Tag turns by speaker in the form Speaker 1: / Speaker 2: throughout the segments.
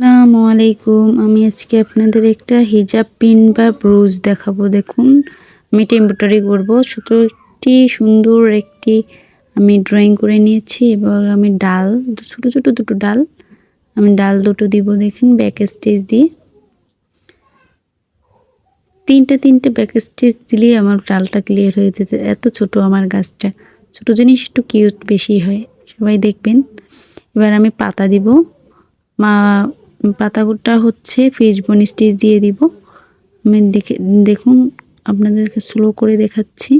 Speaker 1: আসসালামু আলাইকুম। আমি আজকে আপনাদের একটা হিজাব পিন বা ব্রুজ দেখাবো। দেখুন, আমি এটা এমব্রয়ডারি করবো। একটি সুন্দর একটি আমি ড্রয়িং করে নিয়েছি এবং আমি ডাল ছোট ছোট দুটো ডাল আমি ডাল দুটো দিব। দেখুন, ব্যাক স্টিচ দিয়ে তিনটে ব্যাক স্টিচ দিলেই আমার ডালটা ক্লিয়ার হয়ে যেতে। এত ছোট আমার গাছটা, ছোট জিনিস একটু কিউট বেশি হয়, সবাই দেখবেন। এবার আমি পাতা দিব। পাতাটা হচ্ছে ফিশবোন স্টিচ দিয়ে দিব। আমি দেখুন, আপনাদেরকে স্লো করে দেখাচ্ছি।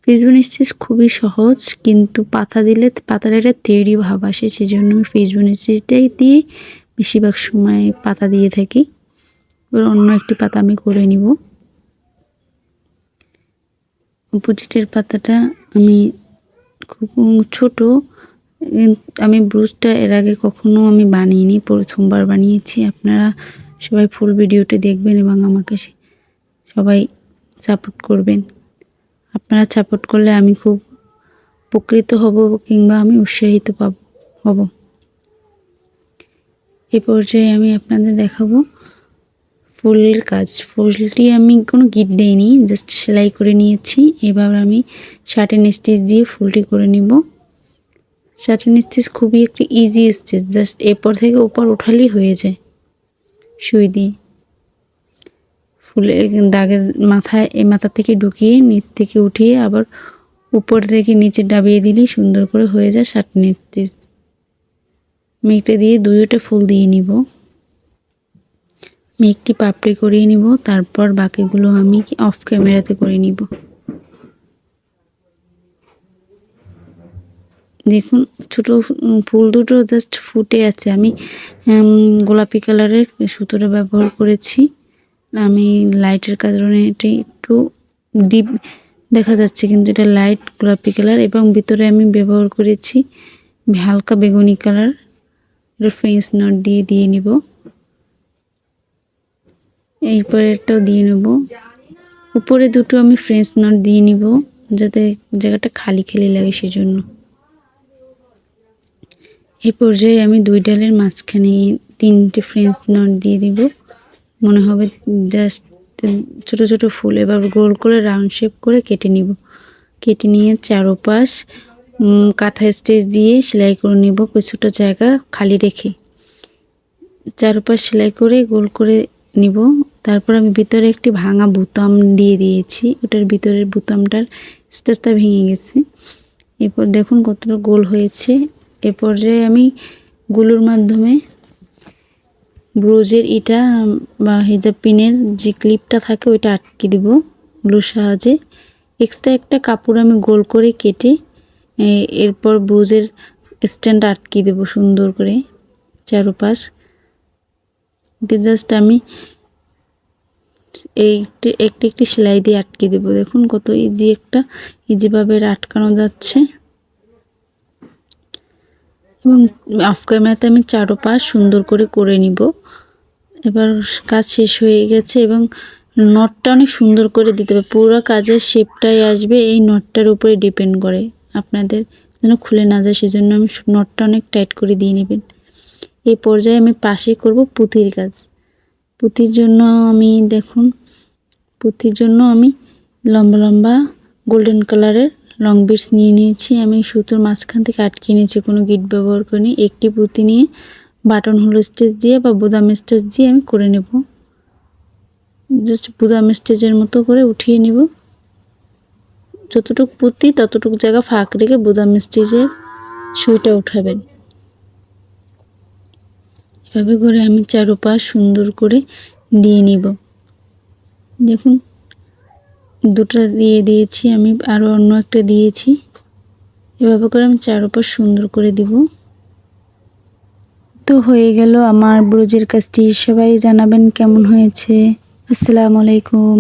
Speaker 1: ফিশবোন স্টিচ খুবই সহজ, কিন্তু পাতা দিলে পাতার একটা তৈরি ভাব আসে, সেজন্য আমি ফিশবোন স্টিচটাই দিয়ে বেশিরভাগ সময় পাতা দিয়ে থাকি। এবার অন্য একটি পাতা আমি করে নিব। অপোজিটের পাতাটা আমি খুব ছোট। আমি ব্রুজটা এর আগে কখনো আমি বানিয়েনি, প্রথমবার বানিয়েছি। আপনারা সবাই ফুল ভিডিওটি দেখবেন এবং আমাকে সবাই সাপোর্ট করবেন। আপনারা সাপোর্ট করলে আমি খুব উপকৃত হব কিংবা আমি উৎসাহিত হব। এই পর্যায়ে আমি আপনাদের দেখাবো ফুলের কাজ। ফুলটি আমি কোনো গিট দেইনি, জাস্ট সেলাই করে নিয়েছি। এবার আমি শার্টেন স্টিচ দিয়ে ফুলটি করে নিব। শার্টেন স্টিচ খুবই একটি ইজি স্টিচ, জাস্ট এরপর থেকে ওপর উঠালেই হয়ে যায় সুই দিয়ে। ফুলের দাগের মাথায় এই মাথা থেকে ঢুকিয়ে নিচ থেকে উঠিয়ে আবার উপর থেকে নিচে ডাবিয়ে দিলেই সুন্দর করে হয়ে যায় শার্টেন স্টিচ। আমি এটা দিয়ে দুইটা ফুল দিয়ে নিব। আমি একটি পাপড়ি করিয়ে নিব, তারপর বাকিগুলো আমি অফ ক্যামেরাতে করে নিব। দেখুন, ছোট ফুল দুটো জাস্ট ফুটে আছে। আমি গোলাপি কালারের সুতোটা ব্যবহার করেছি। আমি লাইটের কারণে এটি একটু ডিপ দেখা যাচ্ছে, কিন্তু এটা লাইট গোলাপি কালার এবং ভিতরে আমি ব্যবহার করেছি হালকা বেগুনি কালার। এটা ফ্রেঞ্চ নট দিয়ে নিব। এরপরে একটাও দিয়ে নেব। উপরে দুটো আমি ফ্রেঞ্চ নট দিয়ে নিব, যাতে জায়গাটা খালি খালি লাগে সেজন্য। এই পর্যায়ে আমি দুই ডালের মাঝখানে তিনটে ফ্রেঞ্চ নট দিয়ে দিব। মনে হবে জাস্ট ছোট ছোট ফুল। এবার গোল করে রাউন্ড শেপ করে কেটে নিব। কেটে নিয়ে চারপাশ কাঁথা স্টিচ দিয়ে সেলাই করে নিব, কিছুটা জায়গা খালি রেখে। চারপাশ সেলাই করে গোল করে নিব। তারপর আমি ভিতরে একটি ভাঙা বোতাম দিয়ে দিয়েছি, ওটার ভিতরের বোতামটার স্টিচটা ভেঙে গেছে। এরপর দেখুন কতটা গোল হয়েছে। এ পর্যায়ে আমি গুলোর মাধ্যমে ব্রোজের ইটা বা হিজাব পিনের যে ক্লিপটা থাকে ওইটা আটকে দিব গ্লুর সাহায্যে। এক্সট্রা একটা কাপড় আমি গোল করে কেটে এরপর ব্রোজের স্ট্যান্ড আটকে দেব সুন্দর করে চারপাশ। জাস্ট আমি একটি সেলাই দিয়ে আটকে দেব। দেখুন কত ইজিভাবে আটকানো যাচ্ছে। এবং অফ ক্যামেরাতে আমি চারপাশ সুন্দর করে নিব। এবার কাজ শেষ হয়ে গেছে এবং নটটা অনেক সুন্দর করে দিতে হবে। পুরো কাজের শেপটাই আসবে এই নটটার উপরে ডিপেন্ড করে, আপনাদের যেন খুলে না যায় সেজন্য আমি নটটা অনেক টাইট করে দিয়ে নেবেন। এই পর্যায়ে আমি পাশে করব পুঁতির কাজ। পুঁতির জন্য আমি লম্বা লম্বা গোল্ডেন কালারের লং বিটস নিয়ে নিয়েছি। আমি সুতোর মাঝখান থেকে আটকে নিয়েছি, কোনো গিট ব্যবহার করিনি। একটি পুঁতি নিয়ে বাটন হোল স্টিচ দিয়ে বা বোতাম স্টিচ দিয়ে আমি করে নেব। জাস্ট বোতাম স্টিচের মতো করে উঠিয়ে নেব। যতটুকু পুঁতি ততটুকু জায়গা ফাঁক রেখে বোতাম স্টিচের সুইটা উঠাবেন। এভাবে করে আমি চারপাশ সুন্দর করে দিয়ে নিব। দেখুন, দুটো দিয়ে দিয়েছি, আমি আরও অন্য একটা দিয়েছি। এভাবে করে আমি চারপাশ সুন্দর করে দিব। তো হয়ে গেল আমার ব্রোজের কাজটি। সবাই জানাবেন কেমন হয়েছে। আসসালামু আলাইকুম।